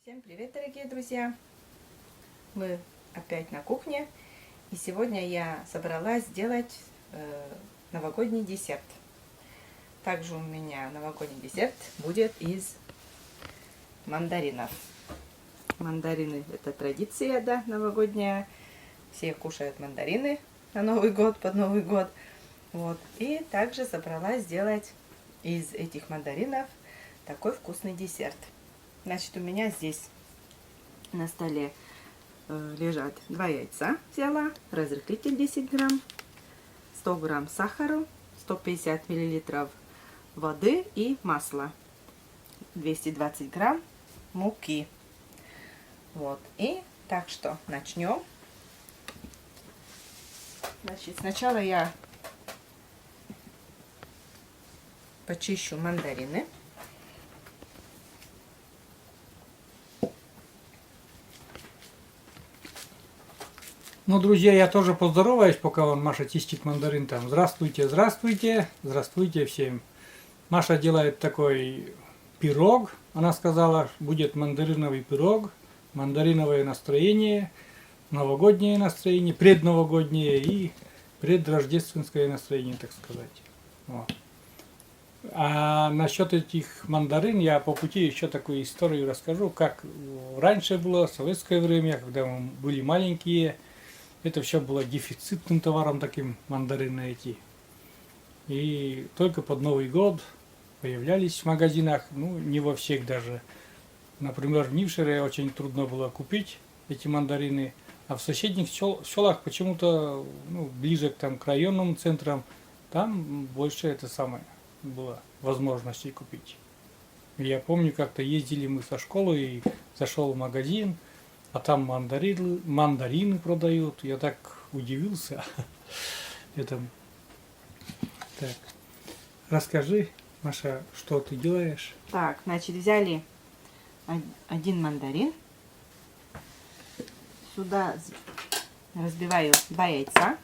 Всем привет, дорогие друзья! Мы опять на кухне, и сегодня я собралась сделать новогодний десерт. Также у меня новогодний десерт будет из мандаринов. Мандарины — это традиция, да, новогодняя. Все кушают мандарины на Новый год, под Новый год. Вот. И также собралась сделать из этих мандаринов такой вкусный десерт. Значит, у меня здесь на столе лежат 2 яйца, взяла, разрыхлитель 10 грамм, 100 грамм сахара, 150 миллилитров воды и масло, 220 грамм муки. Вот, и так что начнем. Значит, сначала я почищу мандарины. Ну, друзья, я тоже поздороваюсь, пока вон Маша чистит мандарин там. Здравствуйте, здравствуйте, здравствуйте всем. Маша делает такой пирог. Она сказала, будет мандариновый пирог, мандариновое настроение, новогоднее настроение, предновогоднее и предрождественское настроение, так сказать. Вот. А насчет этих мандарин я по пути еще такую историю расскажу, как раньше было, в советское время, когда мы были маленькие. Это все было дефицитным товаром таким, мандарины эти. И только под Новый год появлялись в магазинах, ну не во всех даже. Например, в Нившере очень трудно было купить эти мандарины, а в соседних селах почему-то ближе к районным центрам, там больше это самое было возможностей купить. И я помню, как-то ездили мы со школы и зашел в магазин, а там мандарины продают. Я так удивился этому. Так, расскажи, Маша, что ты делаешь? Так, значит, взяли один мандарин. Сюда разбиваю 2 яйца.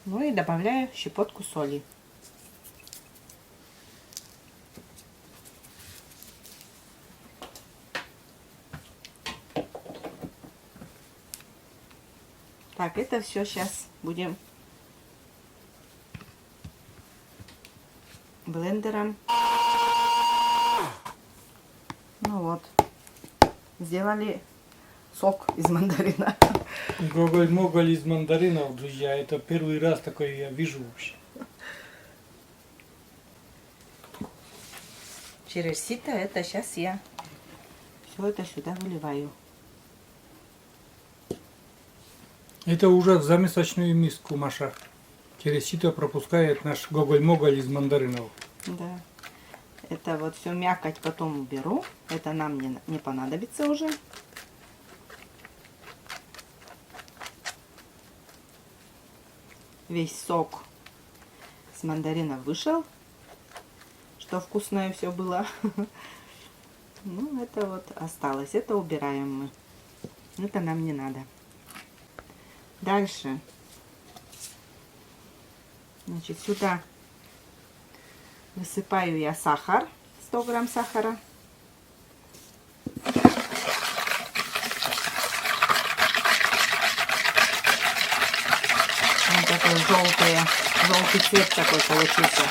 Ну и добавляю щепотку соли. Так, это все сейчас будем блендером. Ну вот, сделали сок из мандарина. Гоголь-моголь из мандаринов, друзья. Это первый раз такой я вижу вообще. Через сито это сейчас я все это сюда выливаю. Это уже в замесочную миску, Маша. Через сито пропускает наш гоголь-моголь из мандаринов. Да. Это вот все мякоть потом уберу. Это нам не понадобится уже. Весь сок с мандарина вышел. Что вкусное все было. Ну, это вот осталось. Это убираем мы. Это нам не надо. Дальше. Значит, сюда высыпаю я сахар. 100 грамм сахара. Вот такой желтый цвет такой получился.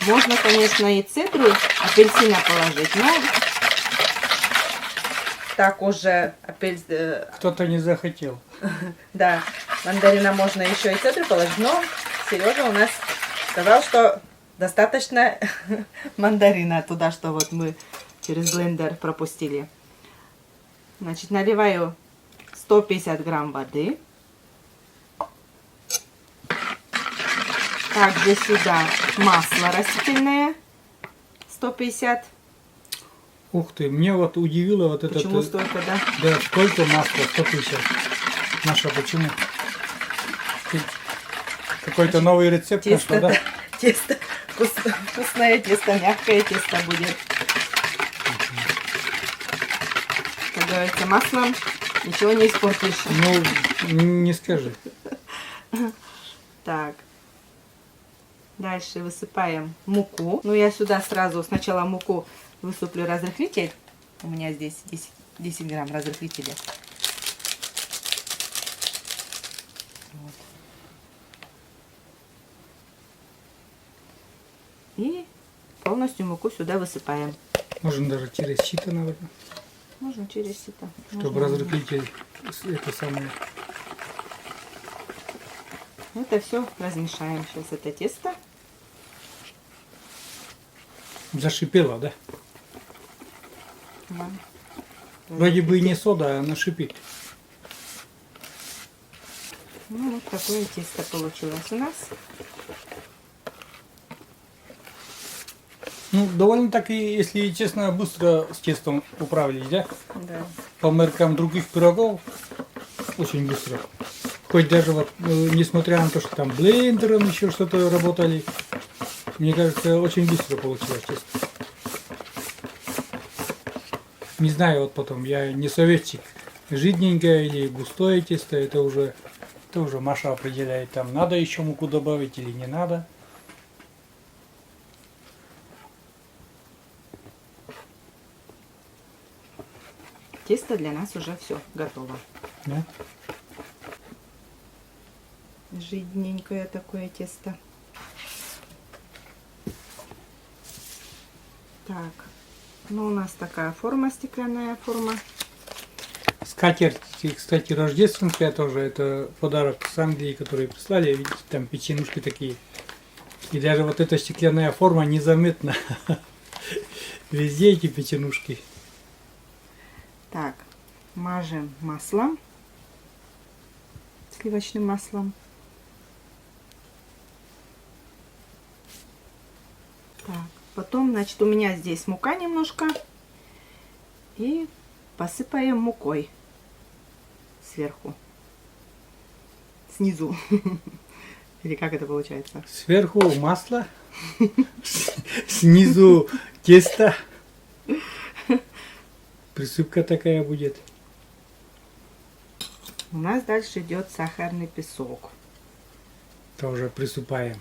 Можно, конечно, и цедру апельсина положить, но так уже Кто-то не захотел. Да, мандарина можно еще и цедру положить, но Сережа у нас сказал, что достаточно мандарина туда, что вот мы через блендер пропустили. Значит, наливаю 150 грамм воды. Также сюда масло растительное 150. Ух ты, мне вот удивило вот это. Почему столько, да? Да, сколько масла? 150. Маша, почему? Какой-то новый рецепт Тесто, нашла, да? Тесто, вкусное тесто, мягкое тесто будет. Как говорится, маслом ничего не испортишь. Ну, не скажи. Так. Дальше высыпаем муку. Ну, я сюда сразу сначала муку высыплю разрыхлитель. У меня здесь 10 грамм разрыхлителя. Вот. И полностью муку сюда высыпаем. Можно даже через сито, наверное. Можно через сито. Чтобы разрыхлитель это самое. Это все размешаем. Сейчас это тесто. Зашипело, да? Да. Вроде бы и не сода, а она шипит. Ну, вот такое тесто получилось у нас. Ну, довольно-таки, если честно, быстро с тестом управились, да? Да. По меркам других пирогов очень быстро. Хоть даже вот, несмотря на то, что там блендером еще что-то работали, мне кажется, очень быстро получилось тесто. Не знаю, вот потом, я не советчик, жидненькое или густое тесто, это уже Маша определяет, там надо еще муку добавить или не надо. Тесто для нас уже все готово. Да? Жидненькое такое тесто. Так, ну у нас такая форма, стеклянная форма. Скатерть, кстати, рождественская тоже, это подарок с Англии, который прислали, видите, там печенюшки такие. И даже вот эта стеклянная форма незаметна. Везде эти печенюшки. Так, мажем маслом, сливочным маслом. Так, потом, значит, у меня здесь мука немножко. И посыпаем мукой сверху. Снизу. Или как это получается? Сверху масло, снизу тесто. Присыпка такая будет. У нас дальше идет сахарный песок. Тоже присыпаем.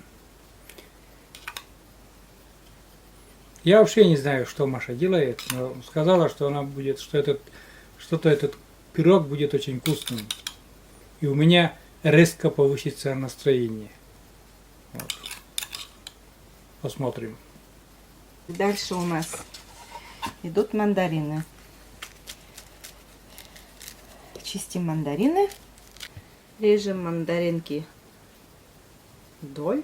Я вообще не знаю, что Маша делает, но сказала, что она будет, что этот пирог будет очень вкусным. И у меня резко повысится настроение. Вот. Посмотрим. Дальше у нас идут мандарины. Чистим мандарины. Режем мандаринки вдоль.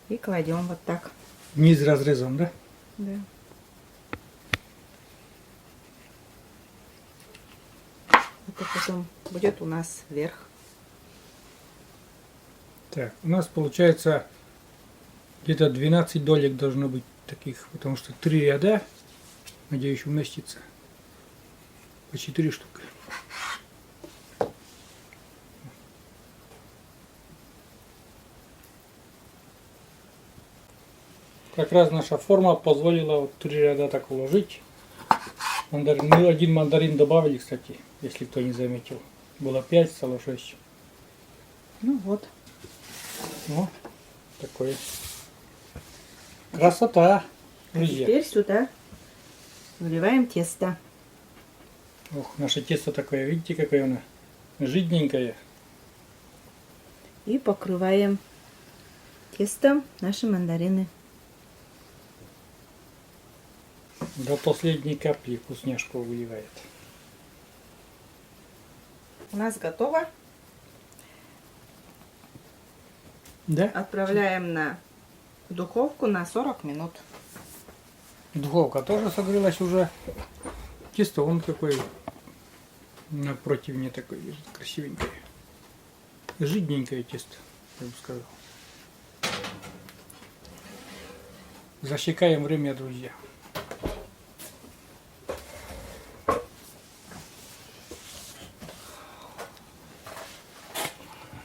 И кладем вот так. Низ разрезом, да? Да. Это потом будет у нас вверх. Так, у нас получается где-то 12 долек должно быть таких, потому что 3 ряда, надеюсь, уместится. По 4 штуки. Как раз наша форма позволила вот 3 ряда так уложить. Мы один мандарин добавили, кстати, если кто не заметил. Было 5, стало 6. Ну вот. Ну, такое. Красота, друзья. Теперь сюда выливаем тесто. Ох, наше тесто такое, видите, какое оно жидненькое. И покрываем тестом наши мандарины. До последней капли вкусняшку выливает. У нас готово. Да? Отправляем на духовку на 40 минут. Духовка тоже согрелась уже. Тесто он какой на противне такой лежит, красивенькое. Жидненькое тесто, я бы сказал. Засекаем время, друзья.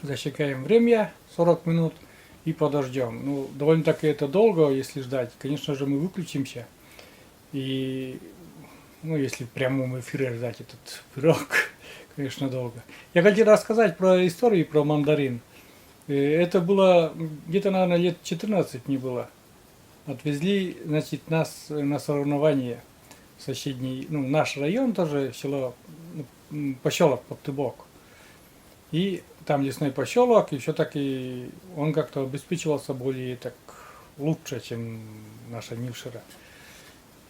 Засекаем время, 40 минут. и подождем. Ну, довольно-таки это долго, если ждать. Конечно же, мы выключимся. И, ну, если в прямом эфире ждать этот пирог, конечно, долго. Я хотел рассказать про историю про мандарин. Это было где-то, наверное, лет 14 не было. Отвезли, значит, нас на соревнования в соседний, ну, наш район тоже, село, поселок Подтыбок. И там лесной поселок, и все-таки он как-то обеспечивался более так лучше, чем наша Нившира.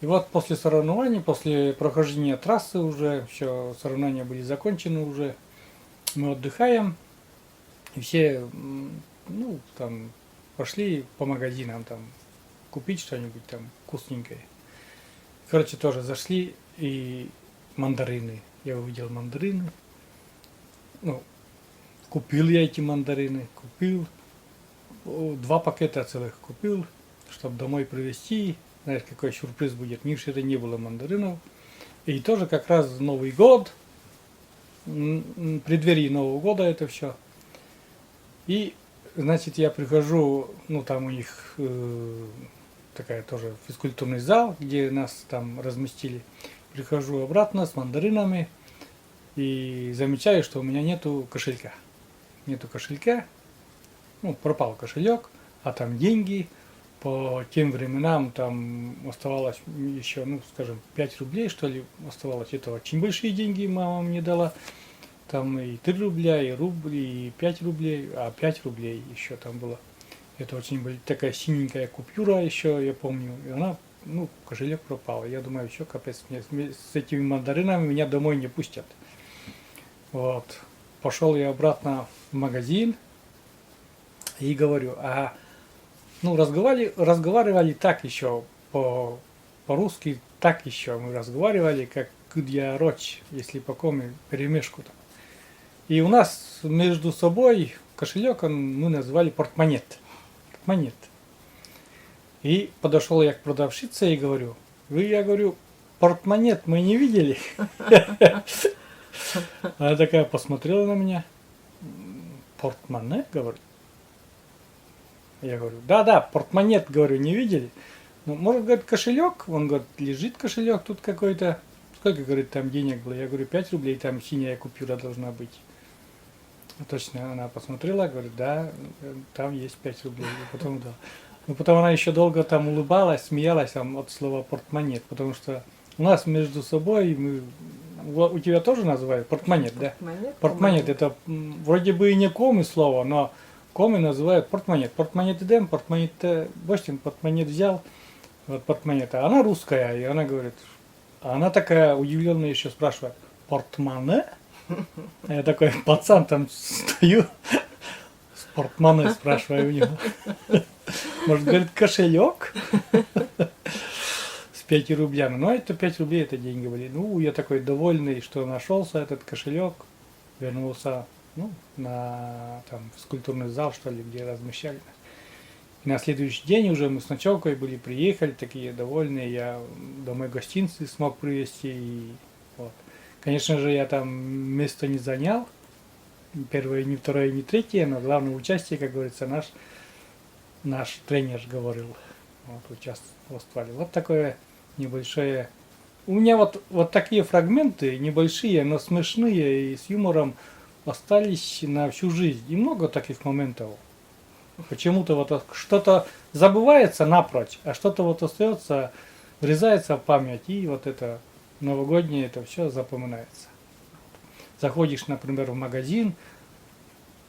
И вот после соревнований, после прохождения трассы уже, все, соревнования были закончены уже, мы отдыхаем, и все, ну, там, пошли по магазинам, там, купить что-нибудь там вкусненькое. Короче, тоже зашли, и мандарины, я увидел мандарины, ну, купил я эти мандарины, купил, 2 пакета целых купил, чтобы домой привезти. Знаешь, какой сюрприз будет. В Нившире не было мандаринов. И тоже как раз Новый год, в преддверии Нового года это все. И, значит, я прихожу, ну там у них такая тоже физкультурный зал, где нас там разместили. Прихожу обратно с мандаринами и замечаю, что у меня нету кошелька. Нету кошелька, ну, пропал кошелек, а там деньги. По тем временам там оставалось еще, ну, скажем, 5 рублей, что ли, оставалось. Это очень большие деньги мама мне дала. Там и 3 рубля, и рубль, и 5 рублей, а 5 рублей еще там было. Это очень такая синенькая купюра еще, я помню. И она, ну, кошелек пропал. Я думаю, все, капец, мне с этими мандаринами меня домой не пустят. Вот. Пошел я обратно в магазин и говорю, ну, разговаривали так еще, по-русски так еще мы разговаривали, как «Кудья роч», если по-коми, перемешку там. И у нас между собой кошелек мы назвали портмонет. Портмонет. И подошел я к продавщице и говорю, я говорю, портмонет мы не видели? Она такая посмотрела на меня, портмоне, говорит. Я говорю, да, портмонет, говорю, не видели? Ну, может, говорит, кошелек? Он говорит, лежит кошелек тут какой-то. Сколько, говорит, там денег было? Я говорю, 5 рублей, там синяя купюра должна быть. Точно, она посмотрела, говорит, да, там есть 5 рублей. И потом, да. Но потом она еще долго там улыбалась, смеялась там, от слова портмонет, потому что у нас между собой, у тебя тоже называют портмонет, да? Портмонет, это вроде бы и не коми слово, но коми называют портмонет. Портмонет идем, портмонет Бостин, портмонет взял, вот портмонет. А она русская, и она говорит, а она такая удивленная еще спрашивает, портмоне? А я такой пацан там стою, с портмоне спрашиваю у него. Может, говорит, кошелек? С 5 рублями. Ну, это 5 рублей, это деньги были. Ну, я такой довольный, что нашелся этот кошелек, вернулся, ну, на там физкультурный зал, что ли, где размещали. И на следующий день уже мы с ночевкой были, приехали, такие довольные, я домой гостинцы смог привезти. И вот. Конечно же, я там место не занял, первое, не второе, не третье, но главное участие, как говорится, наш тренер говорил, вот, участвовали. Вот такое небольшое. У меня вот такие фрагменты, небольшие, но смешные и с юмором, остались на всю жизнь. И много таких моментов. Почему-то вот что-то забывается напрочь, а что-то вот остается, врезается в память, и вот это новогоднее, это все запоминается. Заходишь, например, в магазин,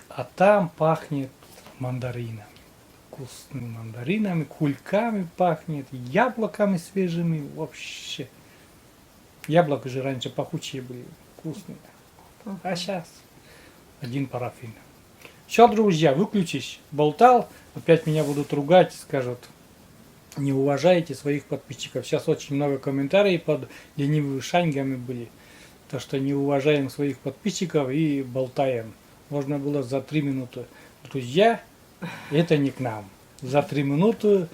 а там пахнет мандаринами. Вкусными мандаринами, кульками пахнет, яблоками свежими, вообще. Яблоки же раньше пахучие были, вкусные. А сейчас один парафин. Все, друзья, выключись. Болтал, опять меня будут ругать, скажут, не уважаете своих подписчиков. Сейчас очень много комментариев под ленивыми шаньгами были. То, что не уважаем своих подписчиков и болтаем. Можно было за 3 минуты. Друзья, это не к нам. За 3 минуты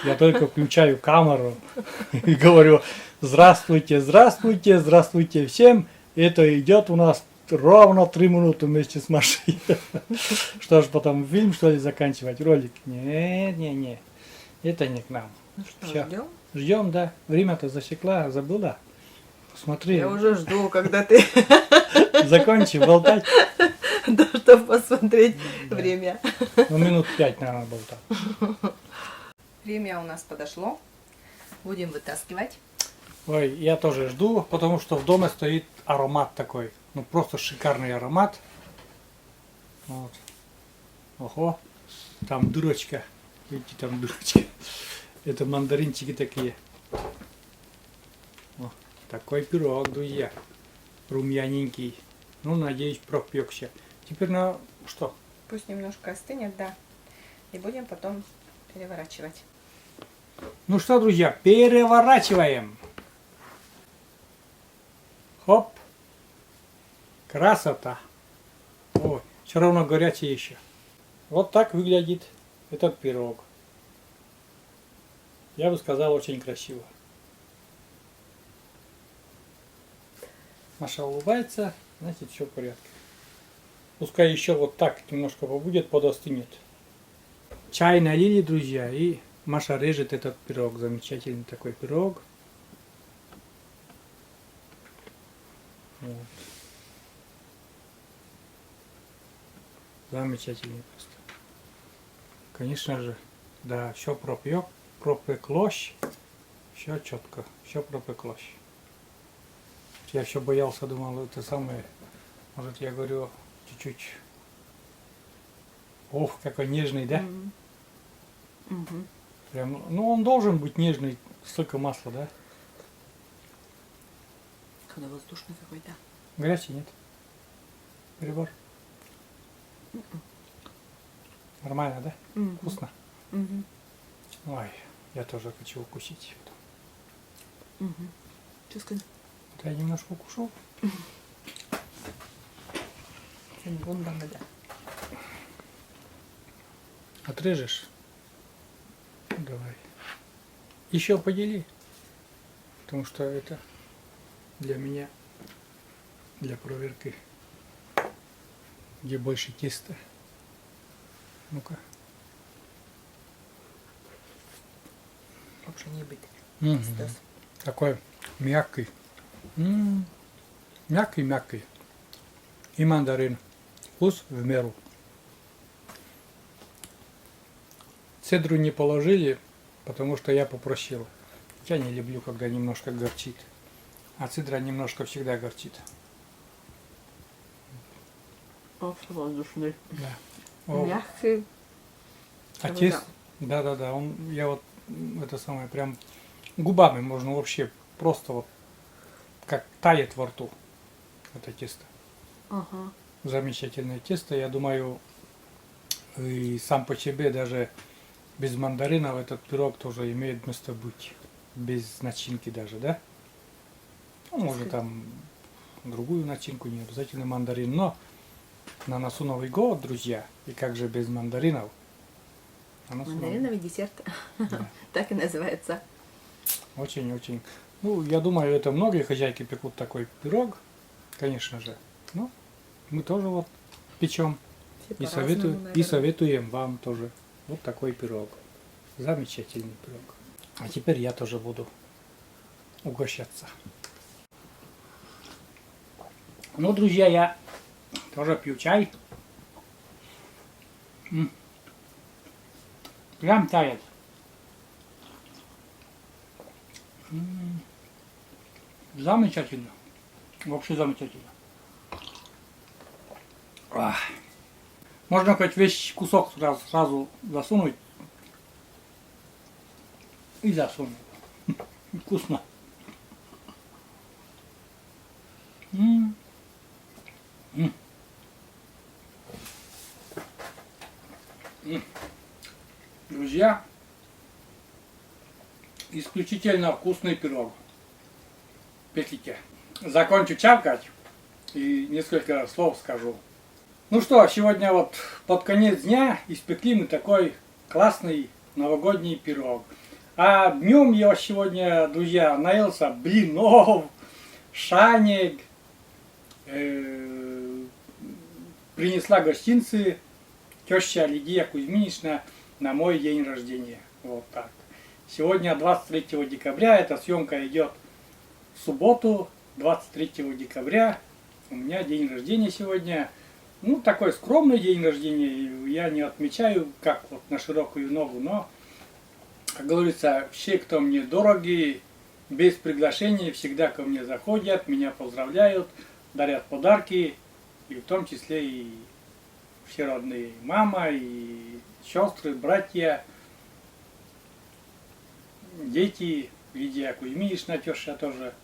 я только включаю камеру и говорю, здравствуйте, здравствуйте, здравствуйте всем. Это идет у нас ровно 3 минуты вместе с Машей. Что ж, потом фильм, что ли, заканчивать, ролик? Не. Это не к нам. Ну что, Всё. ждем? Ждем, да. Время-то засекла, забыла. Посмотри. Я уже жду, когда ты Закончи болтать. да, чтобы посмотреть Да. время. Ну, минут 5, наверное, болтать. Время у нас подошло. Будем вытаскивать. Ой, я тоже жду, потому что в доме стоит аромат такой. Ну, просто шикарный аромат. Вот. Ого, там дырочка. Видите, там дырочка. Это мандаринчики такие. О, такой пирог, друзья. Румяненький. Ну, надеюсь, пропекся. Теперь на что? Пусть немножко остынет, да. И будем потом переворачивать. Ну что, друзья, переворачиваем. Хоп. Красота. Ой, все равно горячий еще. Вот так выглядит этот пирог. Я бы сказал, очень красиво. Маша улыбается, значит, все в порядке. Пускай еще вот так немножко побудет, подостынет. Чай налили, друзья, и Маша режет этот пирог. Замечательный такой пирог. Вот. Замечательный просто. Конечно же, да, все пропеклось. Все четко, все пропеклось. Я все боялся, думал, это самое, может, я говорю, чуть-чуть. Ох, какой нежный, да? Мгм. Прям, ну, он должен быть нежный, столько масла, да? Когда воздушный какой-то. Горячий, нет? Перебор? Нормально, да? Мгм. Вкусно? Мгм. Ой, я тоже хочу укусить. Мгм. Что сказать? Вот я немножко укушу. Бундами, да. Отрежешь? Ну, давай. Еще подели. Потому что это для меня, для проверки, где больше теста. Ну-ка. Лучше не быть. Мгм. Стас. Такой мягкий. Мягкий. И мандарин. Вкус в меру. Цедру не положили, потому что я попросил. Я не люблю, когда немножко горчит. А цедра немножко всегда горчит. Воздушный. Да. О, Мягкий. а Ну тест, да, я вот это самое, прям губами можно вообще просто вот как тает во рту это тесто. Ага. Замечательное тесто, я думаю, и сам по себе даже без мандаринов этот пирог тоже имеет место быть. Без начинки даже, да? Ну, можно там другую начинку, не обязательно мандарин, но на носу Новый год, друзья, и как же без мандаринов? На носу Мандариновый десерт. Да. Так и называется. Очень-очень. Ну, я думаю, это многие хозяйки пекут такой пирог, конечно же. Ну, мы тоже вот печем Все и по-разному, наверное. советуем вам тоже вот такой пирог. Замечательный пирог. А теперь я тоже буду угощаться. Ну, друзья, я тоже пью чай. Прям тает. Замечательно. Вообще замечательно. Ах. Можно хоть весь кусок сразу засунуть. И засунуть. Вкусно. Друзья, исключительно вкусный пирог. Пеките. Закончу чавкать и несколько слов скажу. Ну что, сегодня вот под конец дня испекли мы такой классный новогодний пирог. А днем я сегодня, друзья, наелся блинов, шанек, принесла гостинцы теща Лидия Кузьминична на мой день рождения. Вот так. Сегодня 23 декабря, эта съемка идет в субботу, 23 декабря. У меня день рождения сегодня. Ну, такой скромный день рождения. Я не отмечаю, как вот на широкую ногу, но, как говорится, все, кто мне дороги, без приглашения всегда ко мне заходят, меня поздравляют, дарят подарки, и в том числе и все родные, мама, и сестры, братья, дети, Лидия Кузьминична, теща тоже,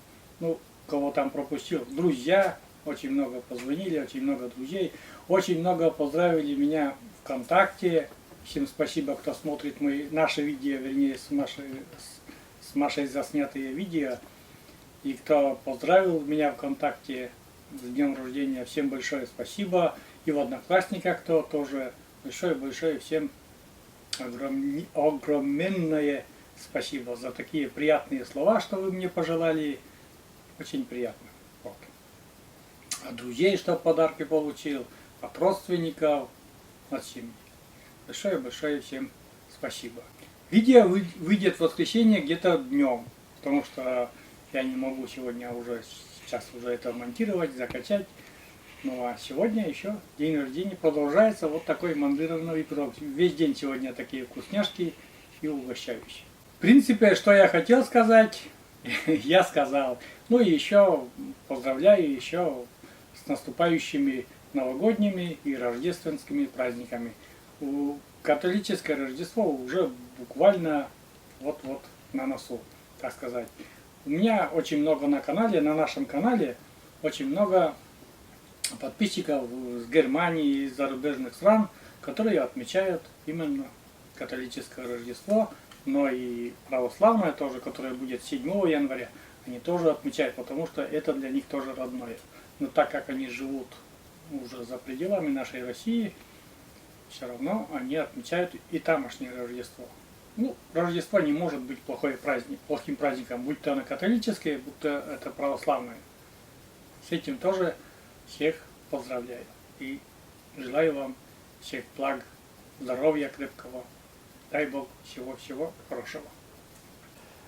ну, кого там пропустил, друзья, очень много позвонили, очень много друзей, очень много поздравили меня ВКонтакте. Всем спасибо, кто смотрит наши видео, вернее, с Машей заснятые видео. И кто поздравил меня ВКонтакте с днем рождения, всем большое спасибо. И в Одноклассниках кто тоже большое-большое всем огромное спасибо за такие приятные слова, что вы мне пожелали. Очень приятно. Вот. От друзей, что подарки получил, от родственников, от семьи. Большое-большое всем спасибо. Видео выйдет в воскресенье где-то днем, потому что я не могу сегодня сейчас уже это монтировать, закачать. Ну а сегодня еще день рождения продолжается, вот такой мандырованный пирог. Весь день сегодня такие вкусняшки и угощающие. В принципе, что я хотел сказать, я сказал. Ну и еще поздравляю еще с наступающими новогодними и рождественскими праздниками. Католическое Рождество уже буквально вот-вот на носу, так сказать. У меня очень много на канале, на нашем канале, очень много подписчиков с Германии и зарубежных стран, которые отмечают именно католическое Рождество, но и православное тоже, которое будет 7 января, они тоже отмечают, потому что это для них тоже родное. Но так как они живут уже за пределами нашей России, все равно они отмечают и тамошнее Рождество. Ну, Рождество не может быть плохим праздником, будь то оно католическое, будь то это православное. С этим тоже всех поздравляю. И желаю вам всех благ, здоровья крепкого. Дай Бог всего-всего хорошего.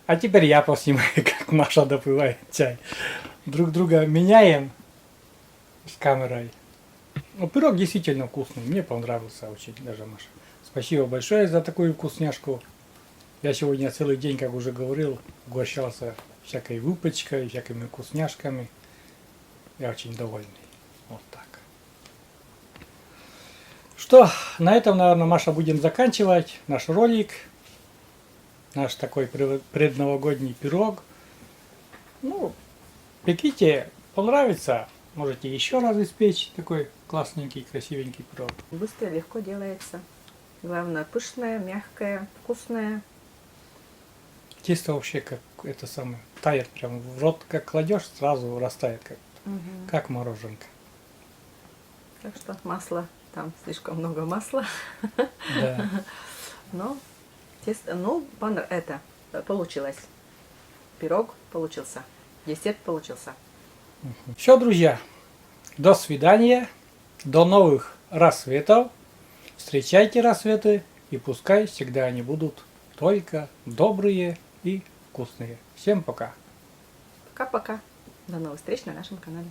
А теперь я поснимаю, как Маша допивает чай. Друг друга меняем с камерой. Ну, пирог действительно вкусный, мне понравился очень даже, Маша. Спасибо большое за такую вкусняшку. Я сегодня целый день, как уже говорил, угощался всякой выпечкой, всякими вкусняшками. Я очень довольный. Вот так. Что, на этом, наверное, Маша, будем заканчивать наш ролик. Наш такой предновогодний пирог. Ну, пеките, понравится. Можете еще раз испечь такой классненький, красивенький пирог. Быстро, легко делается. Главное, пышное, мягкое, вкусное. Тесто вообще как это самое, тает прям в рот, как кладешь, сразу растает, как мороженка. Так что масло, там слишком много масла. Да. Но тесто, ну, это получилось. Пирог получился. Десерт получился. Все, друзья, до свидания, до новых рассветов. Встречайте рассветы, и пускай всегда они будут только добрые и вкусные. Всем пока. Пока-пока. До новых встреч на нашем канале.